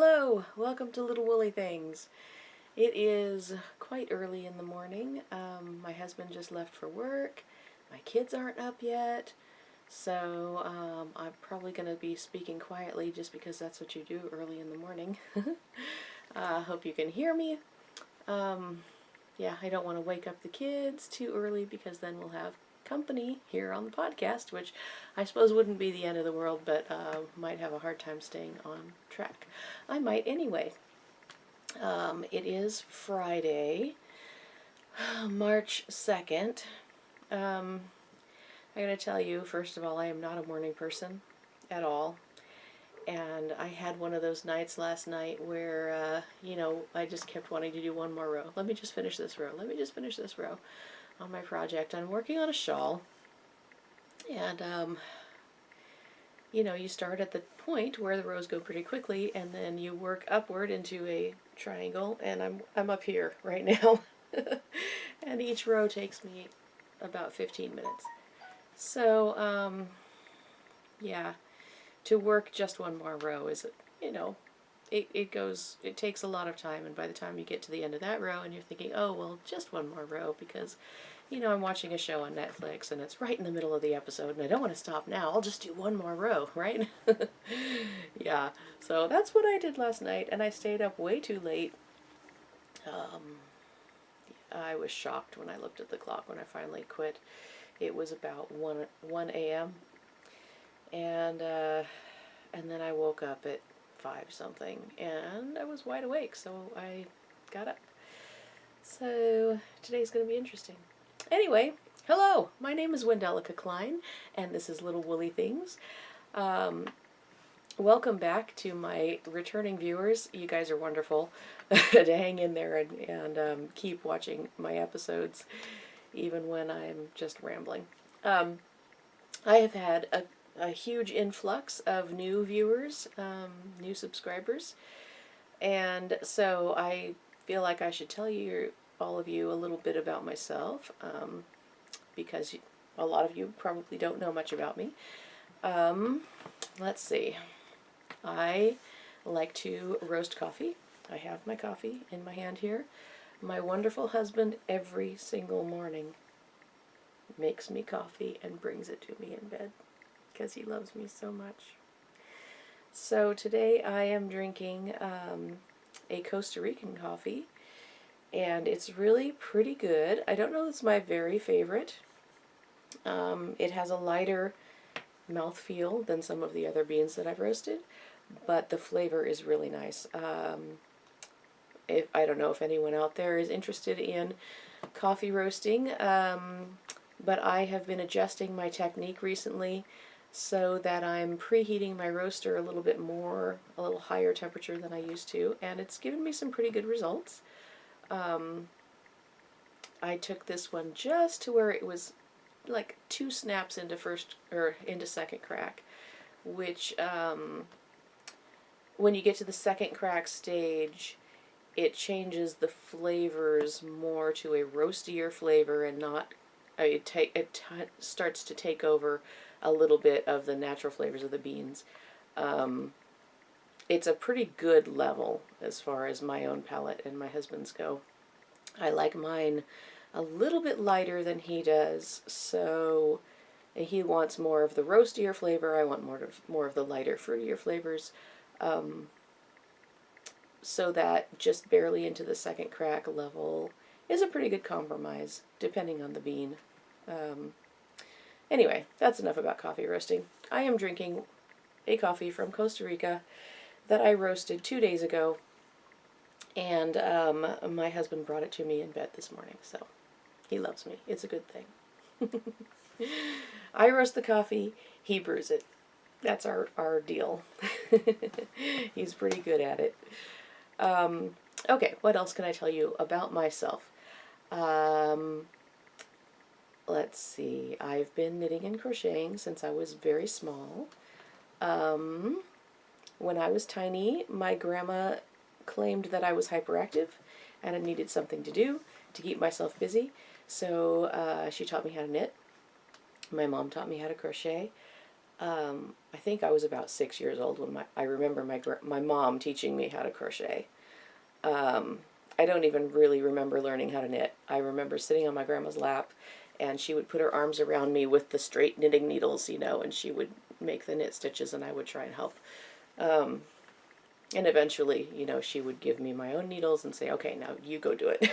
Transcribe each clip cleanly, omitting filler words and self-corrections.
Hello, welcome to Little Woolly Things. It is quite early in the morning. My husband just left for work. My kids aren't up yet. So I'm probably going to be speaking quietly just because that's what you do early in the morning. Hope you can hear me. Yeah, I don't want to wake up the kids too early because then we'll have company here on the podcast, which I suppose wouldn't be the end of the world, but might have a hard time staying on track. I might anyway. It is Friday, March 2nd. I gotta tell you, first of all, I am not a morning person at all. And I had one of those nights last night where, I just kept wanting to do one more row. Let me just finish this row. Let me just finish this row on my project. I'm working on a shawl. And, you start at the point where the rows go pretty quickly, and then you work upward into a triangle, and I'm up here right now. And each row takes me about 15 minutes. So, yeah. To work just one more row is, it takes a lot of time, and by the time you get to the end of that row and you're thinking, oh, well, just one more row because, I'm watching a show on Netflix and it's right in the middle of the episode and I don't want to stop now, I'll just do one more row, right? Yeah, so that's what I did last night, and I stayed up way too late. I was shocked when I looked at the clock when I finally quit. It was about 1 a.m. And then I woke up at 5 something, and I was wide awake, so I got up. So today's going to be interesting. Anyway, hello, my name is Wendelica Klein, and this is Little Woolly Things. Welcome back to my returning viewers. You guys are wonderful to hang in there and keep watching my episodes, even when I'm just rambling. I have had a huge influx of new viewers, new subscribers, and so I feel like I should tell all of you a little bit about myself, because a lot of you probably don't know much about me. Let's see. I like to roast coffee. I have my coffee in my hand here. My wonderful husband every single morning makes me coffee and brings it to me in bed, because he loves me so much. So today I am drinking a Costa Rican coffee, and it's really pretty good. I don't know if it's my very favorite. It has a lighter mouthfeel than some of the other beans that I've roasted, but the flavor is really nice. I don't know if anyone out there is interested in coffee roasting, but I have been adjusting my technique recently so that I'm preheating my roaster a little bit more, a little higher temperature than I used to, and it's given me some pretty good results. I took this one just to where it was like 2 snaps into second crack, which when you get to the second crack stage, it changes the flavors more to a roastier flavor, and not it starts to take over a little bit of the natural flavors of the beans. It's a pretty good level as far as my own palate and my husband's go. I like mine a little bit lighter than he does, so he wants more of the roastier flavor. I want more of the lighter, fruitier flavors. So that just barely into the second crack level is a pretty good compromise, depending on the bean. Anyway, that's enough about coffee roasting. I am drinking a coffee from Costa Rica that I roasted 2 days ago, and my husband brought it to me in bed this morning, so he loves me. It's a good thing. I roast the coffee, he brews it. That's our deal. He's pretty good at it. Okay, what else can I tell you about myself? Let's see. I've been knitting and crocheting since I was very small. When I was tiny, my grandma claimed that I was hyperactive and I needed something to do to keep myself busy, so she taught me how to knit. My mom taught me how to crochet. I think I was about 6 years old when I remember my mom teaching me how to crochet. I don't even really remember learning how to knit. I remember sitting on my grandma's lap, and she would put her arms around me with the straight knitting needles, and she would make the knit stitches, and I would try and help. And eventually, she would give me my own needles and say, okay, now you go do it.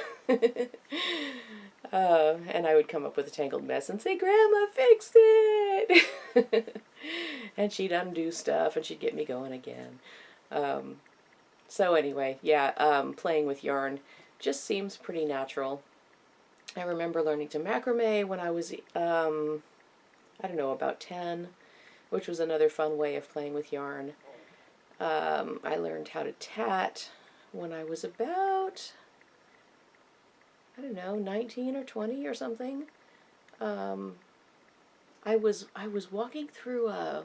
And I would come up with a tangled mess and say, Grandma, fix it! And she'd undo stuff, and she'd get me going again. So anyway, yeah, playing with yarn just seems pretty natural. I remember learning to macrame when I was, I don't know, about 10, which was another fun way of playing with yarn. I learned how to tat when I was about, I don't know, 19 or 20 or something. I was walking through a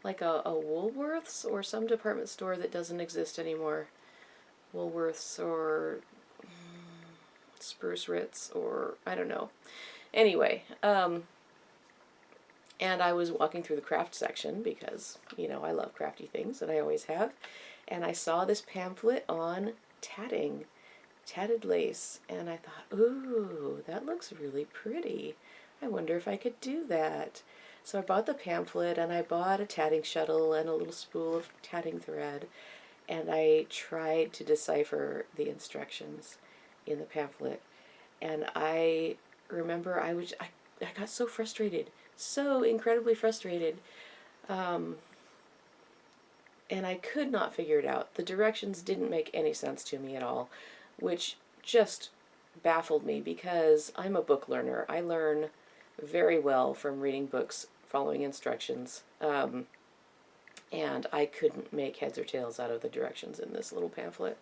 Woolworths or some department store that doesn't exist anymore. Woolworths or Spruce Ritz or I don't know. Anyway, and I was walking through the craft section because, I love crafty things, and I always have. And I saw this pamphlet on tatting, tatted lace, and I thought, ooh, that looks really pretty. I wonder if I could do that. So I bought the pamphlet, and I bought a tatting shuttle and a little spool of tatting thread, and I tried to decipher the instructions in the pamphlet. And I remember I got so frustrated. So incredibly frustrated, and I could not figure it out. The directions didn't make any sense to me at all, which just baffled me because I'm a book learner. I learn very well from reading books, following instructions, and I couldn't make heads or tails out of the directions in this little pamphlet.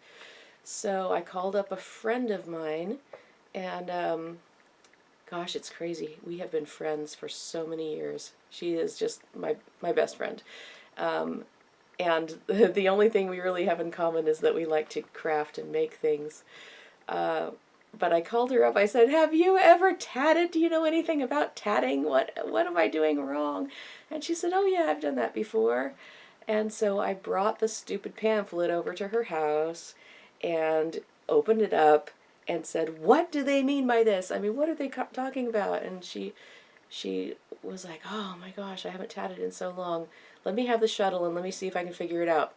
So I called up a friend of mine, and gosh, it's crazy. We have been friends for so many years. She is just my best friend. And the only thing we really have in common is that we like to craft and make things. But I called her up. I said, have you ever tatted? Do you know anything about tatting? What am I doing wrong? And she said, oh yeah, I've done that before. And so I brought the stupid pamphlet over to her house and opened it up and said, what do they mean by this? I mean, what are they talking about? And she was like, oh my gosh, I haven't tatted in so long. Let me have the shuttle and let me see if I can figure it out.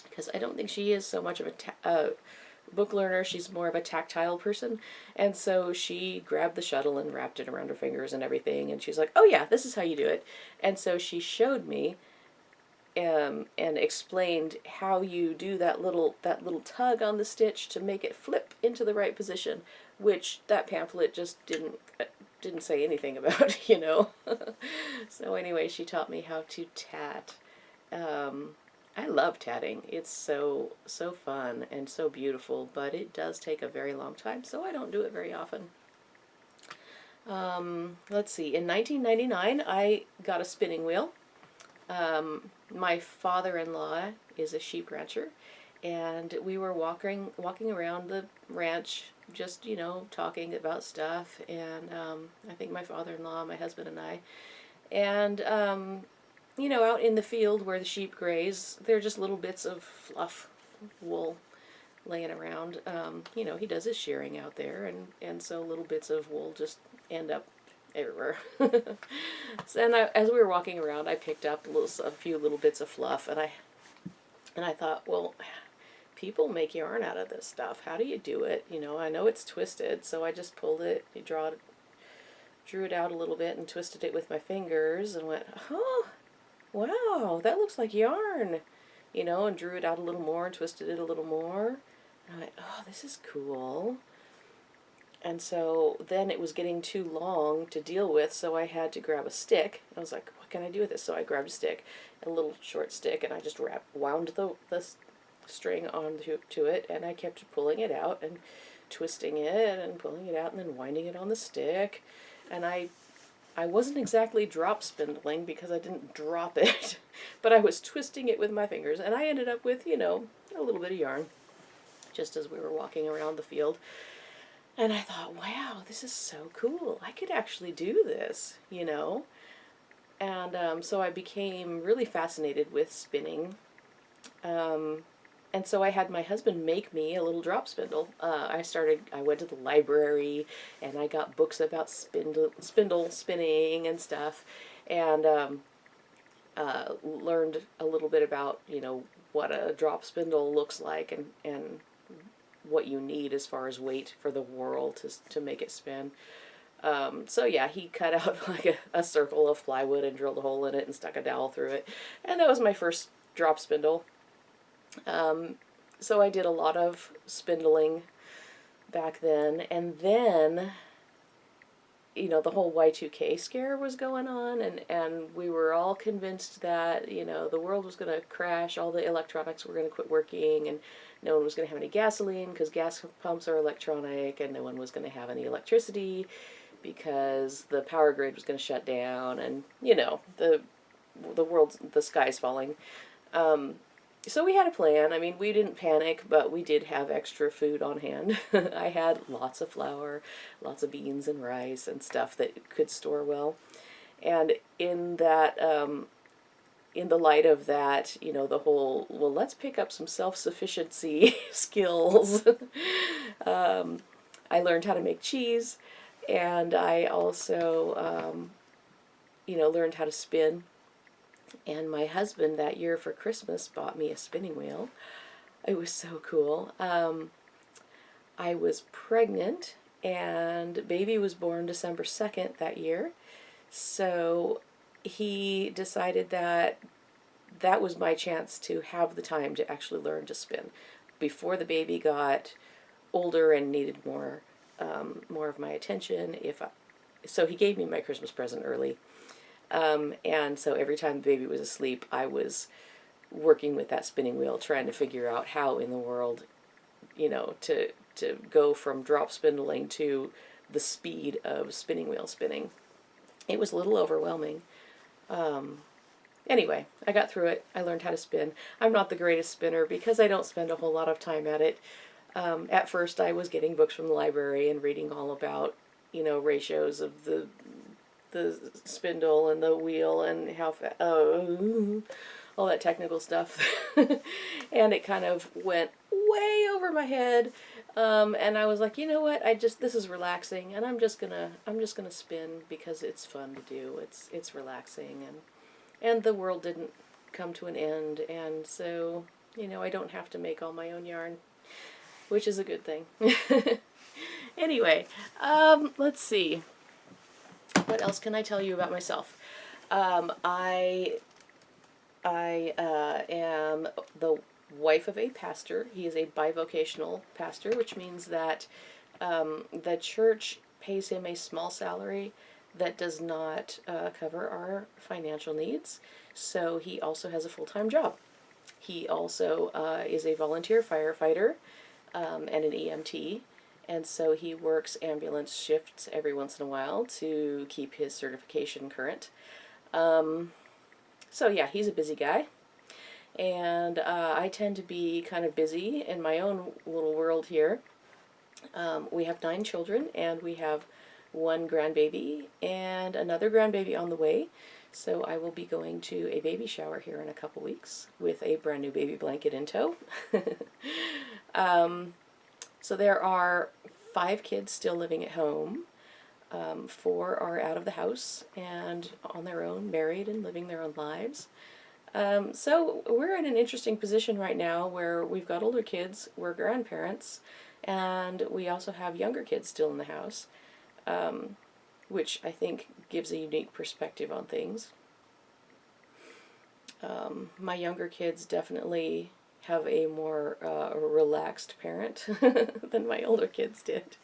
Because I don't think she is so much of a book learner. She's more of a tactile person. And so she grabbed the shuttle and wrapped it around her fingers and everything. And she's like, oh yeah, this is how you do it. And so she showed me and explained how you do that little tug on the stitch to make it flip into the right position, which that pamphlet just didn't say anything about, So anyway, she taught me how to tat. I love tatting. It's so fun and so beautiful, but it does take a very long time, so I don't do it very often. Let's see. In 1999, I got a spinning wheel. My father-in-law is a sheep rancher, and we were walking around the ranch, just, talking about stuff, and I think my father-in-law, my husband, and I, and, out in the field where the sheep graze, there are just little bits of fluff wool laying around. He does his shearing out there, and so little bits of wool just end up everywhere. So, as we were walking around, I picked up a few little bits of fluff, and I thought, well, people make yarn out of this stuff. How do you do it? I know it's twisted, so I just pulled it, drew it out a little bit, and twisted it with my fingers, and went, oh, wow, that looks like yarn, and drew it out a little more and twisted it a little more. And I went, oh, this is cool. And so then it was getting too long to deal with, so I had to grab a stick. I was like, what can I do with this? So I grabbed a stick, a little short stick, and I just wound the string onto it, and I kept pulling it out and twisting it and pulling it out and then winding it on the stick. And I wasn't exactly drop spindling because I didn't drop it, but I was twisting it with my fingers, and I ended up with, a little bit of yarn just as we were walking around the field. And I thought, wow, this is so cool. I could actually do this, And so I became really fascinated with spinning. And so I had my husband make me a little drop spindle. I went to the library and I got books about spindle spinning and stuff, and learned a little bit about, what a drop spindle looks like, and what you need as far as weight for the whirl to make it spin. So yeah, he cut out like a circle of plywood and drilled a hole in it and stuck a dowel through it. And that was my first drop spindle. So I did a lot of spindling back then. And then, the whole Y2K scare was going on, and we were all convinced that, the world was going to crash, all the electronics were going to quit working, and no one was going to have any gasoline because gas pumps are electronic, and no one was going to have any electricity because the power grid was going to shut down, and the sky's falling. So we had a plan. I mean, we didn't panic, but we did have extra food on hand. I had lots of flour, lots of beans and rice and stuff that could store well. And in that, in the light of that, the whole, well, let's pick up some self-sufficiency skills. I learned how to make cheese, and I also, learned how to spin. And my husband that year for Christmas bought me a spinning wheel. It was so cool. I was pregnant, and baby was born December 2nd that year. So he decided that that was my chance to have the time to actually learn to spin before the baby got older and needed more of my attention. So he gave me my Christmas present early. And so every time the baby was asleep, I was working with that spinning wheel, trying to figure out how in the world, to go from drop spindling to the speed of spinning wheel spinning. It was a little overwhelming. Anyway, I got through it. I learned how to spin. I'm not the greatest spinner because I don't spend a whole lot of time at it. At first, I was getting books from the library and reading all about, ratios of the spindle and the wheel and how all that technical stuff. And it kind of went way over my head. And I was like, you know what? This is relaxing, and I'm just gonna spin because it's fun to do. It's relaxing, and the world didn't come to an end, and so, I don't have to make all my own yarn, which is a good thing. Anyway, let's see. What else can I tell you about myself? I am the wife of a pastor. He is a bivocational pastor, which means that the church pays him a small salary that does not cover our financial needs. So he also has a full-time job. He also is a volunteer firefighter and an EMT. And so he works ambulance shifts every once in a while to keep his certification current. So yeah, he's a busy guy. And I tend to be kind of busy in my own little world here. We have 9 children, and we have 1 grandbaby and another grandbaby on the way. So I will be going to a baby shower here in a couple weeks with a brand new baby blanket in tow. So there are 5 kids still living at home. 4 are out of the house and on their own, married and living their own lives. So we're in an interesting position right now where we've got older kids, we're grandparents, and we also have younger kids still in the house, which I think gives a unique perspective on things. My younger kids definitely have a more relaxed parent than my older kids did.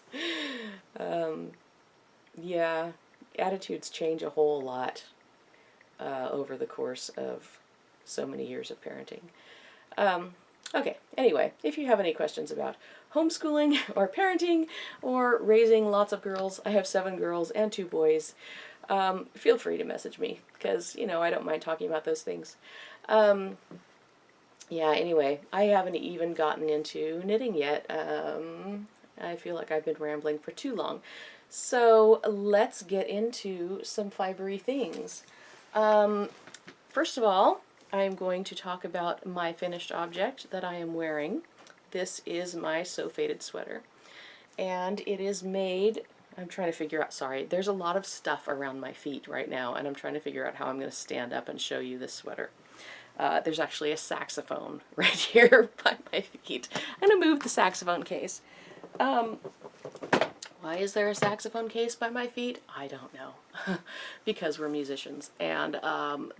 Yeah, attitudes change a whole lot over the course of so many years of parenting. Okay, anyway, if you have any questions about homeschooling or parenting or raising lots of girls, I have 7 girls and 2 boys, feel free to message me, because, I don't mind talking about those things. Yeah, anyway, I haven't even gotten into knitting yet. I feel like I've been rambling for too long. So let's get into some fibery things. First of all, I'm going to talk about my finished object that I am wearing. This is my So Faded sweater. And it is made, I'm trying to figure out, sorry, there's a lot of stuff around my feet right now, and I'm trying to figure out how I'm going to stand up and show you this sweater. There's actually a saxophone right here by my feet. I'm going to move the saxophone case. Why is there a saxophone case by my feet? I don't know. Because we're musicians, and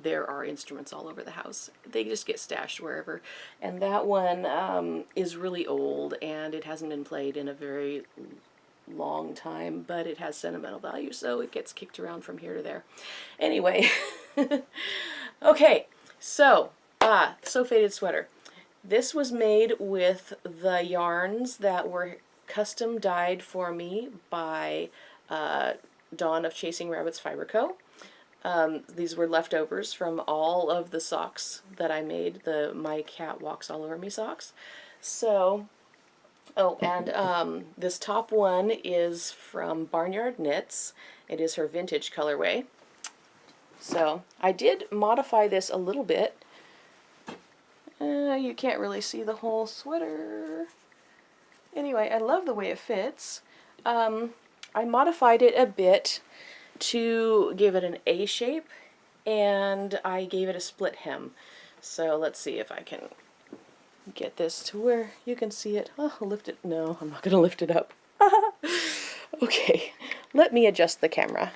there are instruments all over the house. They just get stashed wherever. And that one is really old, and it hasn't been played in a very long time, but it has sentimental value, so it gets kicked around from here to there. Anyway, okay, so, So Faded sweater. This was made with the yarns that were custom dyed for me by Dawn of Chasing Rabbits Fiber Co. These were leftovers from all of the socks that I made, the My Cat Walks All Over Me socks. So, oh, and this top one is from Barnyard Knits. It is her vintage colorway. So, I did modify this a little bit. You can't really see the whole sweater. Anyway, I love the way it fits. I modified it a bit to give it an A shape, and I gave it a split hem. So let's see if I can get this to where you can see it. Oh, I'll lift it. No, I'm not going to lift it up. Okay, let me adjust the camera.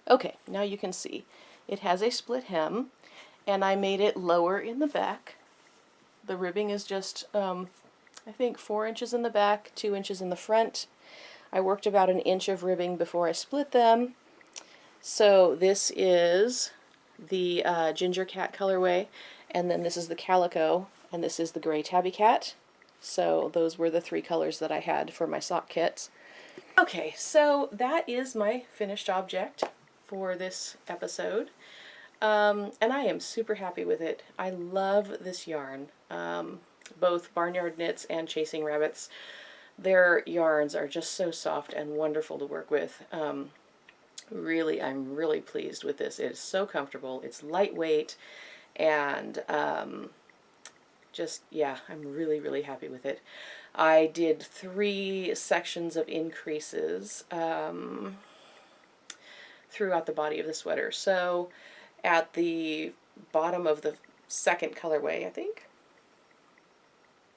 Okay, now you can see. It has a split hem, and I made it lower in the back. The ribbing is just, I think 4 inches in the back, 2 inches in the front. I worked about an inch of ribbing before I split them. So this is the Ginger Cat colorway, and then this is the Calico, and this is the Gray Tabby Cat. So those were the 3 colors that I had for my sock kits. Okay, so that is my finished object for this episode. And I am super happy with it. I love this yarn. Both Barnyard Knits and Chasing Rabbits, their yarns are just so soft and wonderful to work with. Really, I'm really pleased with this. It is so comfortable, it's lightweight, and just, yeah, I'm really, really happy with it. I did 3 sections of increases throughout the body of the sweater. So at the bottom of the second colorway, I think,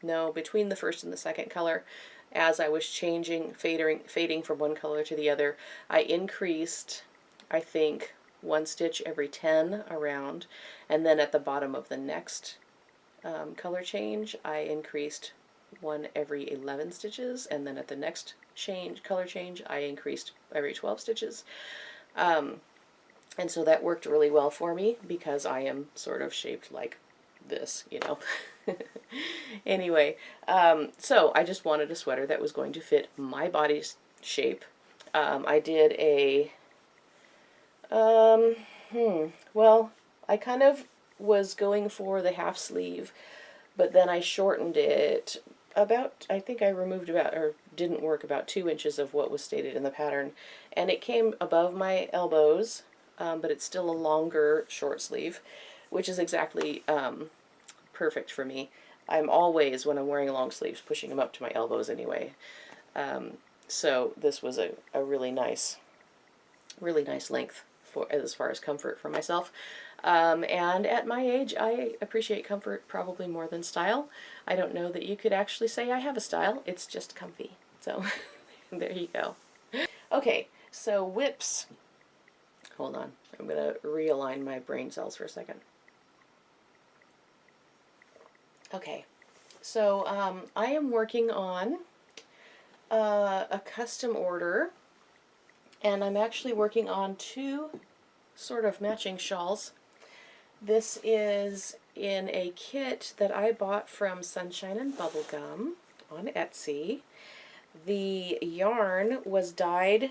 no, between the first and the second color, as I was changing, fading from one color to the other, I increased, I think, 1 stitch every 10 around, and then at the bottom of the next color change, I increased 1 every 11 stitches, and then at the next color change, I increased every 12 stitches. And so that worked really well for me because I am sort of shaped like this, you know. Anyway, so I just wanted a sweater that was going to fit my body's shape. I did a, well, I kind of was going for the half sleeve, but then I shortened it about, I think I removed about, or didn't work about 2 inches of what was stated in the pattern, and it came above my elbows, but it's still a longer short sleeve, which is exactly perfect for me. I'm always, when I'm wearing long sleeves, pushing them up to my elbows anyway. So this was a really nice length for as far as comfort for myself. And at my age, I appreciate comfort probably more than style. I don't know that you could actually say I have a style. It's just comfy. So there you go. Okay, so whips. Hold on. I'm going to realign my brain cells for a second. Okay, so I am working on a custom order, and I'm actually working on 2 sort of matching shawls. This is in a kit that I bought from Sunshine and Bubblegum on Etsy. The yarn was dyed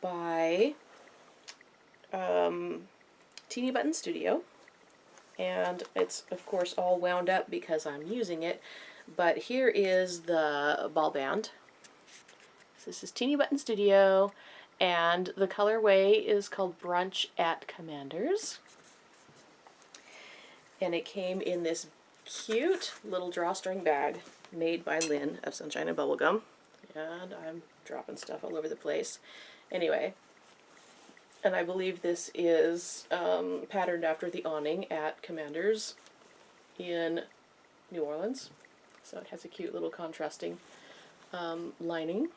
by Teeny Button Studio, and it's of course all wound up because I'm using it, but here is the ball band. So this is Teeny Button Studio, And the colorway is called Brunch at Commander's. And it came in this cute little drawstring bag made by Lynn of Sunshine and Bubblegum. And I'm dropping stuff all over the place. Anyway, and I believe this is patterned after the awning at Commander's in New Orleans. So it has a cute little contrasting lining.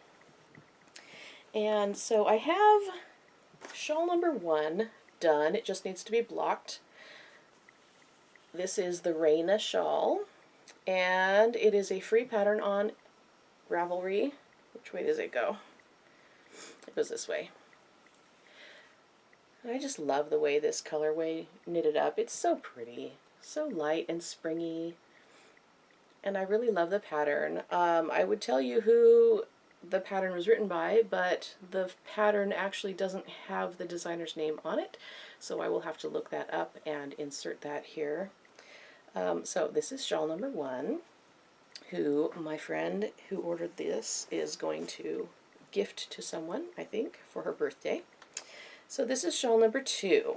And so I have shawl number 1 done. It just needs to be blocked. This is the Reyna Shawl, and it is a free pattern on Ravelry. Which way does it go? It goes this way. I just love the way this colorway knitted up. It's so pretty, so light and springy, and I really love the pattern. I would tell you who the pattern was written by, but the pattern actually doesn't have the designer's name on it, so I will have to look that up and insert that here. So this is shawl number 1, who my friend who ordered this is going to gift to someone, I think, for her birthday. So this is shawl number 2,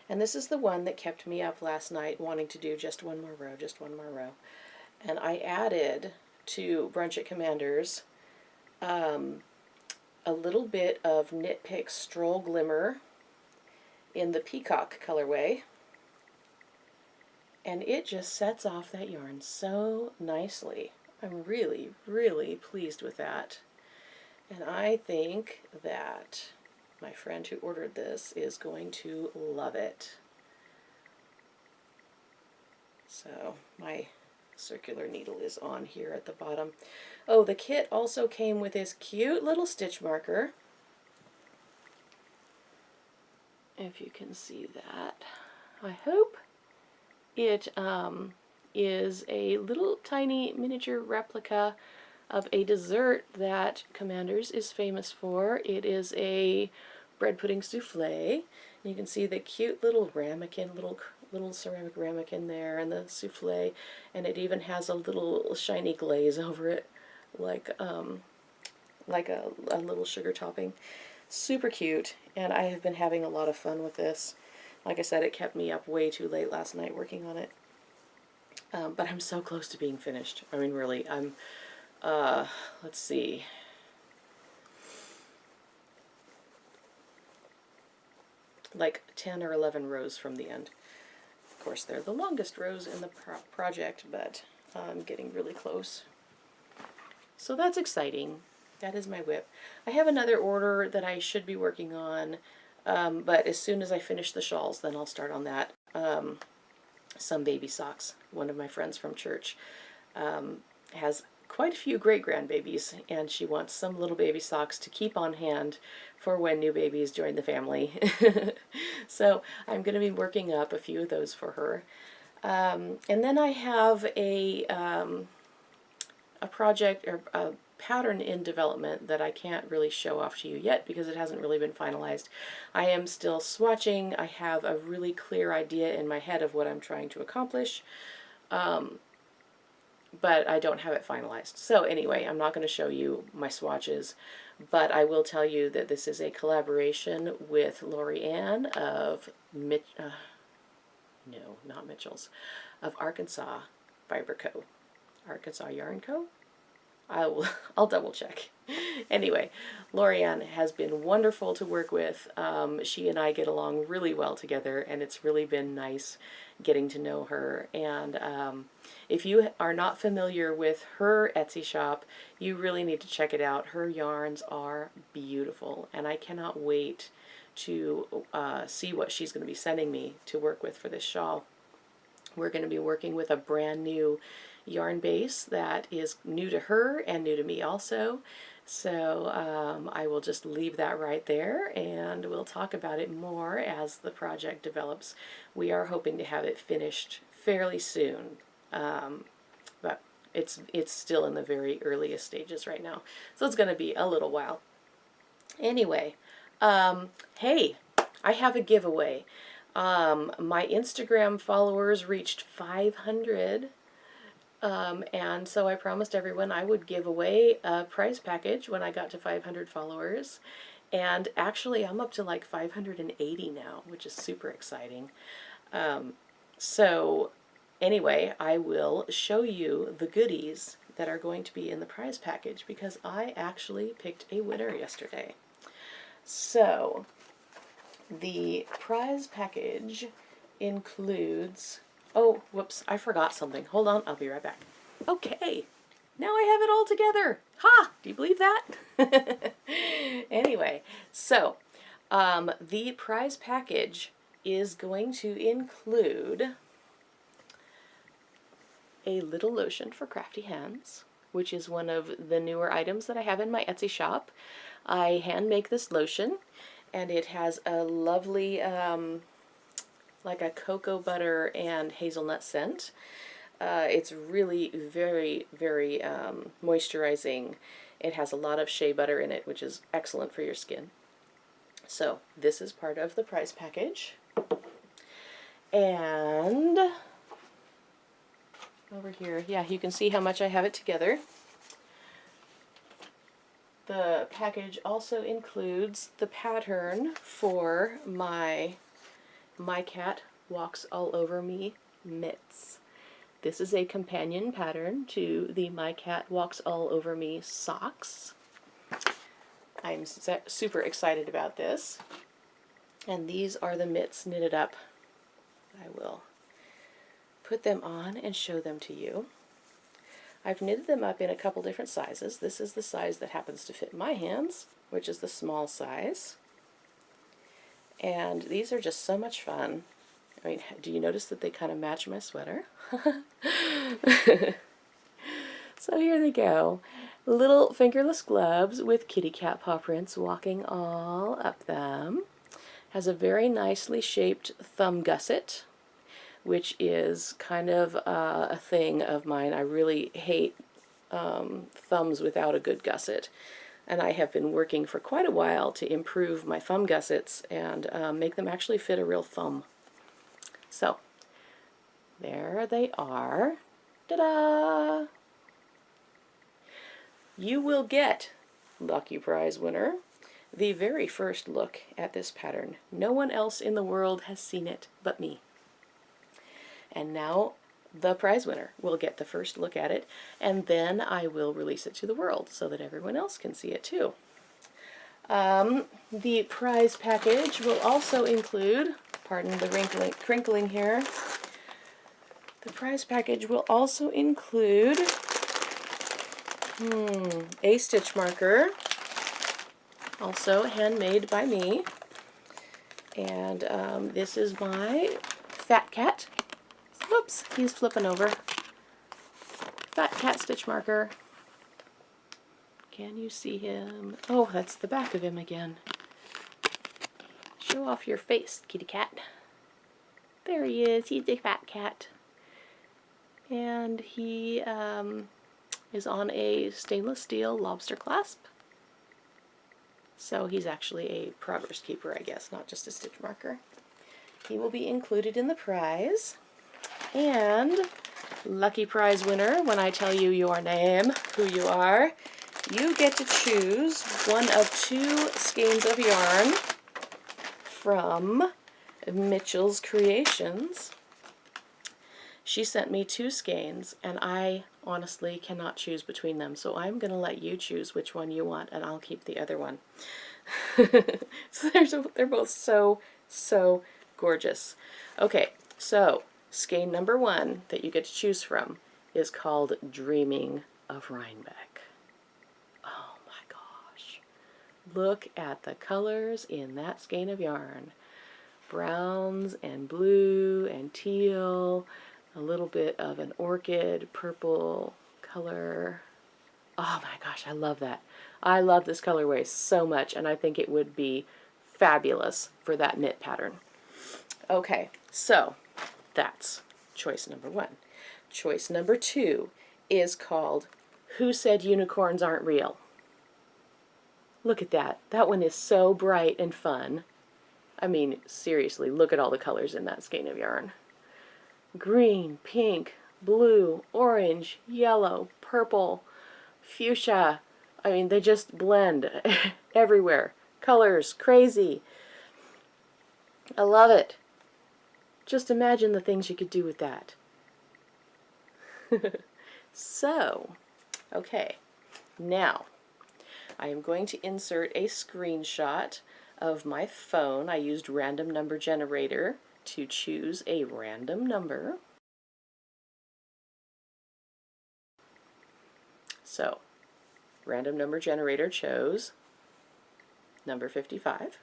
and this is the one that kept me up last night wanting to do just one more row, just one more row. And I added to Brunch at Commander's a little bit of Knit Pick Stroll Glimmer in the Peacock colorway, and it just sets off that yarn so nicely. I'm really, really pleased with that, and I think that my friend who ordered this is going to love it. So my circular needle is on here at the bottom. Oh, the kit also came with this cute little stitch marker. If you can see that, I hope. It is a little tiny miniature replica of a dessert that Commander's is famous for. It is a bread pudding souffle. You can see the cute little ramekin, little ceramic ramekin there, and the souffle, and it even has a little shiny glaze over it, like a little sugar topping. Super cute, and I have been having a lot of fun with this. Like I said, it kept me up way too late last night working on it, but I'm so close to being finished. I mean, really, I'm, let's see, like 10 or 11 rows from the end. Of course, they're the longest rows in the project, but I'm getting really close. So that's exciting. That is my whip. I have another order that I should be working on, but as soon as I finish the shawls, then I'll start on that. Some baby socks. One of my friends from church has quite a few great-grandbabies, and she wants some little baby socks to keep on hand for when new babies join the family. So I'm going to be working up a few of those for her. And then I have a project, or a pattern in development that I can't really show off to you yet because it hasn't really been finalized. I am still swatching. I have a really clear idea in my head of what I'm trying to accomplish, but I don't have it finalized. So anyway, I'm not going to show you my swatches, but I will tell you that this is a collaboration with Lori Ann of not Mitchell's, of Arkansas Fiber Co. Arkansas Yarn Co. I'll double check. Anyway, Lorianne has been wonderful to work with. She and I get along really well together, and it's really been nice getting to know her. And if you are not familiar with her Etsy shop, you really need to check it out. Her yarns are beautiful, and I cannot wait to see what she's going to be sending me to work with for this shawl. We're going to be working with a brand new yarn base that is new to her and new to me also. So I will just leave that right there, and we'll talk about it more as the project develops. We are hoping to have it finished fairly soon, but it's still in the very earliest stages right now. So it's going to be a little while. Anyway, hey, I have a giveaway. My Instagram followers reached 500. And so I promised everyone I would give away a prize package when I got to 500 followers. And actually I'm up to like 580 now, which is super exciting. So anyway, I will show you the goodies that are going to be in the prize package because I actually picked a winner yesterday. So the prize package includes, oh, whoops, I forgot something. Hold on, I'll be right back. Okay, now I have it all together. Ha! Do you believe that? Anyway, so the prize package is going to include a little lotion for crafty hands, which is one of the newer items that I have in my Etsy shop. I hand make this lotion, and it has a lovely, like a cocoa butter and hazelnut scent. It's really very, very moisturizing. It has a lot of shea butter in it, which is excellent for your skin. So this is part of the prize package. And over here, yeah, you can see how much I have it together. The package also includes the pattern for my Cat Walks All Over Me mitts. This is a companion pattern to the My Cat Walks All Over Me socks. I'm super excited about this. And these are the mitts knitted up. I will put them on and show them to you. I've knitted them up in a couple different sizes. This is the size that happens to fit my hands, which is the small size. And these are just so much fun. I mean, do you notice that they kind of match my sweater? So here they go. Little fingerless gloves with kitty cat paw prints walking all up them. Has a very nicely shaped thumb gusset, which is kind of a thing of mine. I really hate thumbs without a good gusset. And I have been working for quite a while to improve my thumb gussets and make them actually fit a real thumb. So, there they are. Ta-da! You will get, lucky prize winner, the very first look at this pattern. No one else in the world has seen it but me. And now the prize winner will get the first look at it, and then I will release it to the world so that everyone else can see it too. The prize package will also include, pardon the crinkling here, the prize package will also include a stitch marker, also handmade by me, and this is my Fat Cat. Whoops, he's flipping over. Fat Cat stitch marker. Can you see him? Oh, that's the back of him again. Show off your face, kitty cat. There he is. He's a fat cat. And he is on a stainless steel lobster clasp. So he's actually a progress keeper, I guess, not just a stitch marker. He will be included in the prize. And lucky prize winner, when I tell you your name, who you are, you get to choose one of 2 skeins of yarn from Mitchell's Creations. She sent me 2 skeins, and I honestly cannot choose between them, so I'm going to let you choose which one you want, and I'll keep the other one. So they're both so gorgeous. Okay, so skein number 1 that you get to choose from is called Dreaming of Rhinebeck. Oh my gosh. Look at the colors in that skein of yarn. Browns and blue and teal, a little bit of an orchid purple color. Oh my gosh, I love that. I love this colorway so much, and I think it would be fabulous for that knit pattern. Okay, so that's choice number 1. Choice number 2 is called Who Said Unicorns Aren't Real? Look at that. That one is so bright and fun. I mean, seriously, look at all the colors in that skein of yarn. Green, pink, blue, orange, yellow, purple, fuchsia. I mean, they just blend everywhere. colors. Crazy. I love it. Just imagine the things you could do with that. So, okay, now I am going to insert a screenshot of my phone. I used random number generator to choose a random number. So, random number generator chose number 55.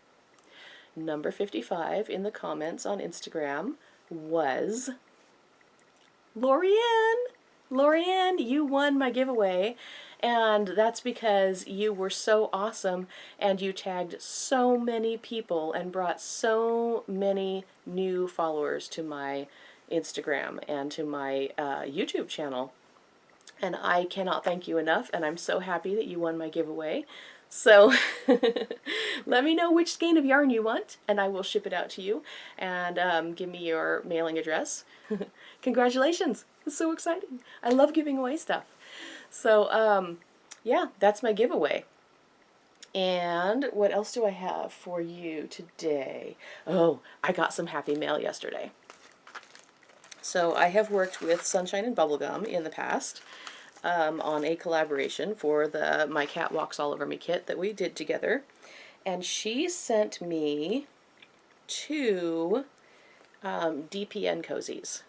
Number 55 in the comments on Instagram was Lorianne. Lorianne, you won my giveaway, and that's because you were so awesome and you tagged so many people and brought so many new followers to my Instagram and to my YouTube channel. And I cannot thank you enough, and I'm so happy that you won my giveaway. So let me know which skein of yarn you want, and I will ship it out to you. And give me your mailing address. Congratulations! It's so exciting. I love giving away stuff. So yeah, that's my giveaway. And what else do I have for you today? Oh, I got some happy mail yesterday. So I have worked with Sunshine and Bubblegum in the past. On a collaboration for the My Cat Walks All Over Me kit that we did together. And she sent me 2 DPN cozies.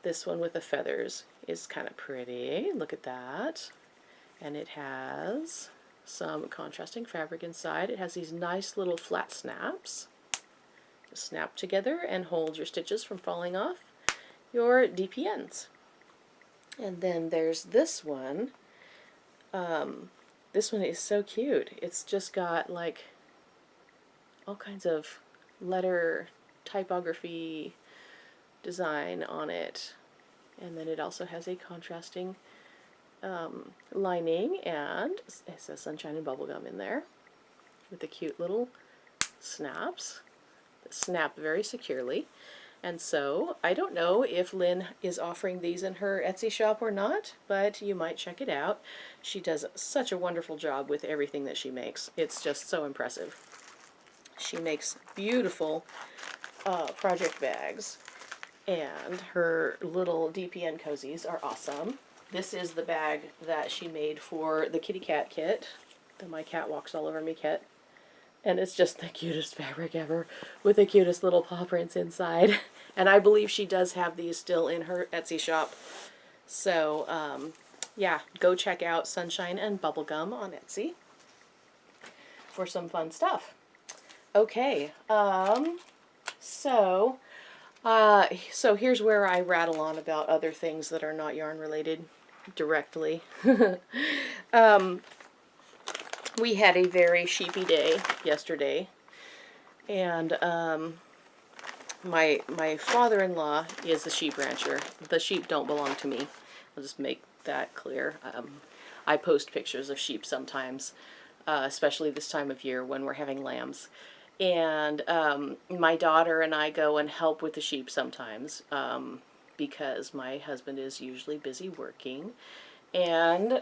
This one with the feathers is kind of pretty. Look at that. And it has some contrasting fabric inside. It has these nice little flat snaps. Snap together and hold your stitches from falling off your DPNs. And then there's this one. This one is so cute. It's just got like all kinds of letter typography design on it. And then it also has a contrasting lining, and it says Sunshine and Bubblegum in there with the cute little snaps that snap very securely. And so, I don't know if Lynn is offering these in her Etsy shop or not, but you might check it out. She does such a wonderful job with everything that she makes. It's just so impressive. She makes beautiful project bags, and her little DPN cozies are awesome. This is the bag that she made for the kitty cat kit, the My Cat Walks All Over Me kit. And it's just the cutest fabric ever, with the cutest little paw prints inside. And I believe she does have these still in her Etsy shop. So, yeah, go check out Sunshine and Bubblegum on Etsy for some fun stuff. Okay, so here's where I rattle on about other things that are not yarn related directly. We had a very sheepy day yesterday, and my father-in-law is the sheep rancher. The sheep don't belong to me. I'll just make that clear. I post pictures of sheep sometimes, especially this time of year when we're having lambs. And my daughter and I go and help with the sheep sometimes because my husband is usually busy working, and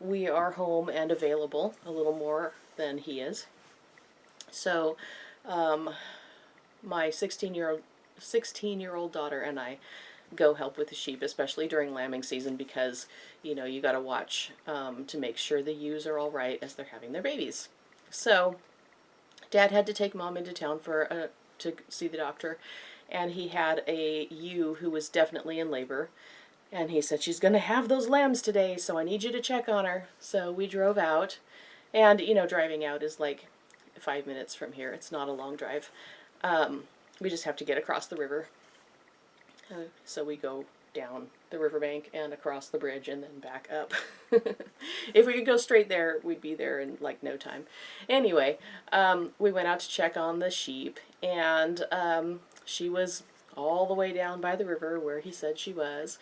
we are home and available a little more than he is. So my 16-year-old daughter and I go help with the sheep, especially during lambing season, because you know you got to watch to make sure the ewes are all right as they're having their babies. So Dad had to take Mom into town for to see the doctor, and he had a ewe who was definitely in labor. And he said, she's going to have those lambs today, so I need you to check on her. So we drove out. And, you know, driving out is like 5 minutes from here. It's not a long drive. We just have to get across the river. So we go down the riverbank and across the bridge and then back up. If we could go straight there, we'd be there in like no time. Anyway, we went out to check on the sheep, and she was all the way down by the river where he said she was.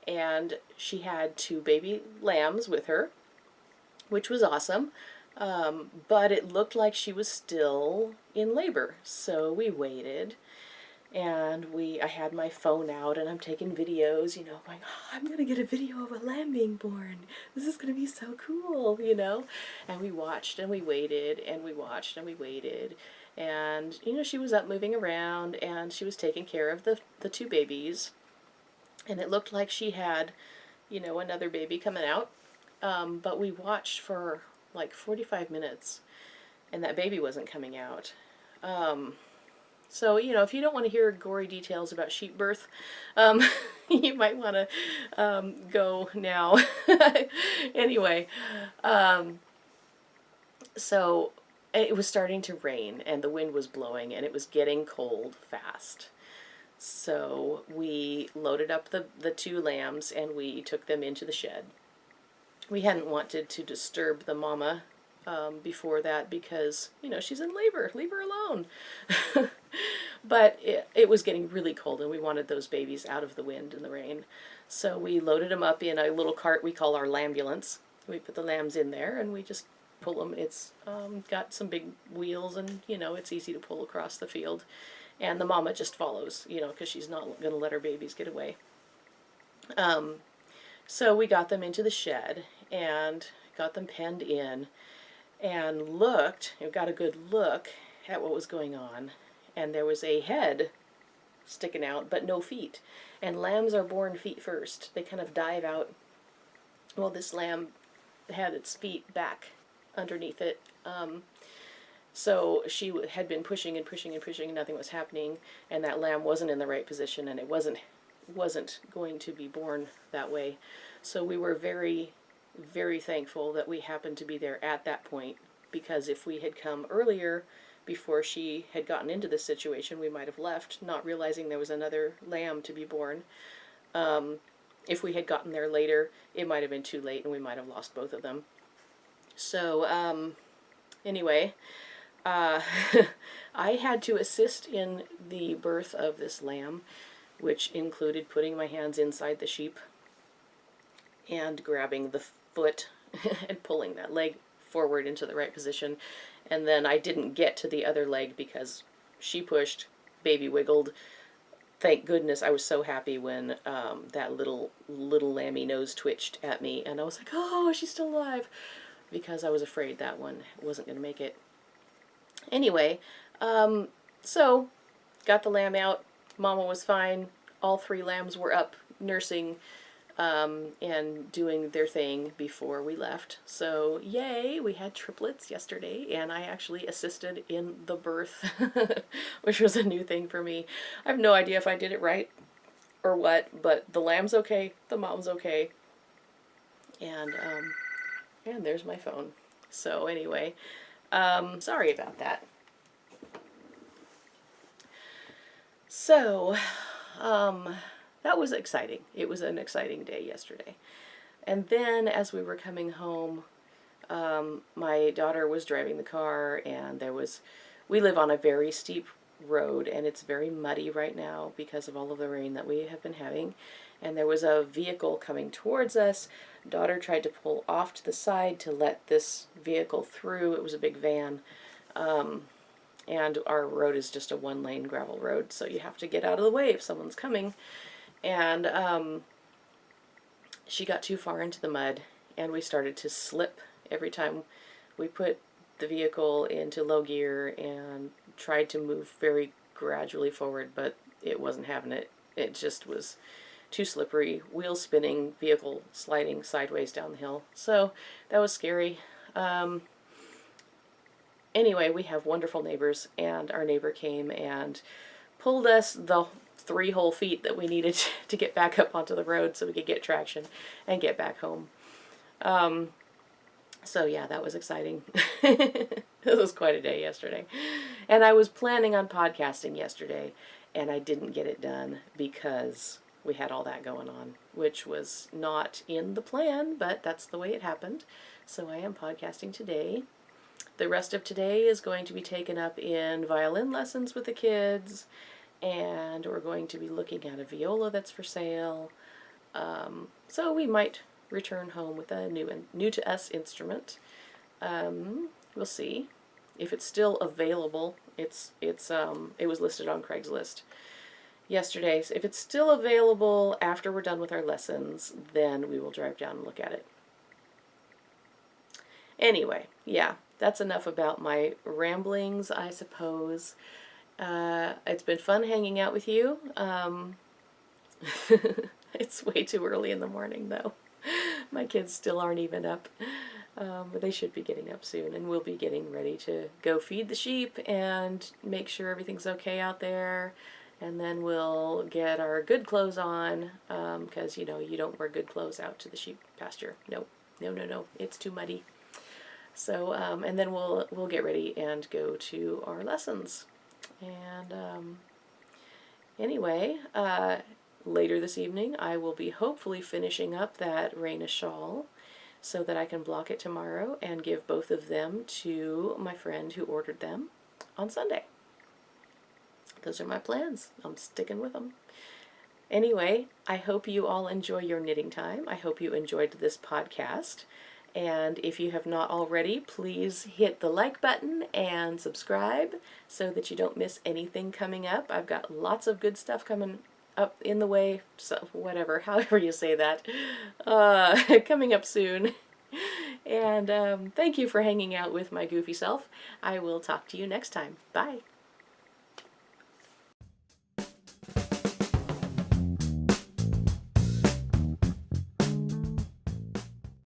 And she had 2 baby lambs with her, which was awesome, but it looked like she was still in labor, so we waited. And I had my phone out and I'm taking videos, you know, going, oh, I'm going to get a video of a lamb being born. This is going to be so cool, you know. And we watched and we waited and we watched and we waited. And, you know, she was up moving around and she was taking care of the two babies. And it looked like she had, you know, another baby coming out. But we watched for like 45 minutes and that baby wasn't coming out. So, you know, if you don't want to hear gory details about sheep birth, you might want to go now. Anyway, so it was starting to rain and the wind was blowing and it was getting cold fast. So we loaded up the two lambs and we took them into the shed. We hadn't wanted to disturb the mama before that because, you know, she's in labor. Leave her alone. But it was getting really cold and we wanted those babies out of the wind and the rain. So we loaded them up in a little cart we call our lambulance. We put the lambs in there and we just pull them. It's got some big wheels and, you know, it's easy to pull across the field. And the mama just follows, you know, because she's not going to let her babies get away. So we got them into the shed and got them penned in and got a good look at what was going on. And there was a head sticking out, but no feet. And lambs are born feet first. They kind of dive out. Well, this lamb had its feet back underneath it. So she had been pushing and pushing and pushing and nothing was happening. And that lamb wasn't in the right position and it wasn't going to be born that way. So we were very, very thankful that we happened to be there at that point, because if we had come earlier, before she had gotten into this situation, we might have left, not realizing there was another lamb to be born. If we had gotten there later, it might have been too late and we might have lost both of them. So anyway, I had to assist in the birth of this lamb, which included putting my hands inside the sheep and grabbing the foot and pulling that leg forward into the right position. And then I didn't get to the other leg because she pushed, baby wiggled. Thank goodness. I was so happy when that little lammy nose twitched at me and I was like, oh, she's still alive, because I was afraid that one wasn't going to make it. Anyway, so got the lamb out. Mama was fine. All three lambs were up nursing and doing their thing before we left. So yay, we had triplets yesterday and I actually assisted in the birth, which was a new thing for me. I have no idea if I did it right or what, but the lamb's okay, the mom's okay, and there's my phone. So anyway, sorry about that. So, that was exciting. It was an exciting day yesterday. And then as we were coming home, my daughter was driving the car and we live on a very steep road and it's very muddy right now because of all of the rain that we have been having. And there was a vehicle coming towards us. Daughter tried to pull off to the side to let this vehicle through. It was a big van. And our road is just a one-lane gravel road, so you have to get out of the way if someone's coming. And she got too far into the mud, and we started to slip every time we put the vehicle into low gear and tried to move very gradually forward, but it wasn't having it. It just was too slippery, wheels spinning, vehicle sliding sideways down the hill. So that was scary. Anyway, we have wonderful neighbors, and our neighbor came and pulled us the 3 whole feet that we needed to get back up onto the road so we could get traction and get back home. So yeah, that was exciting. It was quite a day yesterday. And I was planning on podcasting yesterday, and I didn't get it done because we had all that going on, which was not in the plan, but that's the way it happened. So I am podcasting today. The rest of today is going to be taken up in violin lessons with the kids, and we're going to be looking at a viola that's for sale. So we might return home with a new to us instrument. We'll see if it's still available. It was listed on Craigslist, yesterday. So if it's still available after we're done with our lessons, then we will drive down and look at it. Anyway, yeah, that's enough about my ramblings, I suppose. It's been fun hanging out with you. It's way too early in the morning, though. My kids still aren't even up. But they should be getting up soon, and we'll be getting ready to go feed the sheep and make sure everything's okay out there. And then we'll get our good clothes on, because, you know, you don't wear good clothes out to the sheep pasture. No, no, no, no. It's too muddy. So, and then we'll get ready and go to our lessons. And anyway, later this evening I will be hopefully finishing up that Reyna Shawl so that I can block it tomorrow and give both of them to my friend who ordered them on Sunday. Those are my plans. I'm sticking with them. Anyway, I hope you all enjoy your knitting time. I hope you enjoyed this podcast. And if you have not already, please hit the like button and subscribe so that you don't miss anything coming up. I've got lots of good stuff coming up in the way, so whatever, however you say that, coming up soon. And thank you for hanging out with my goofy self. I will talk to you next time. Bye.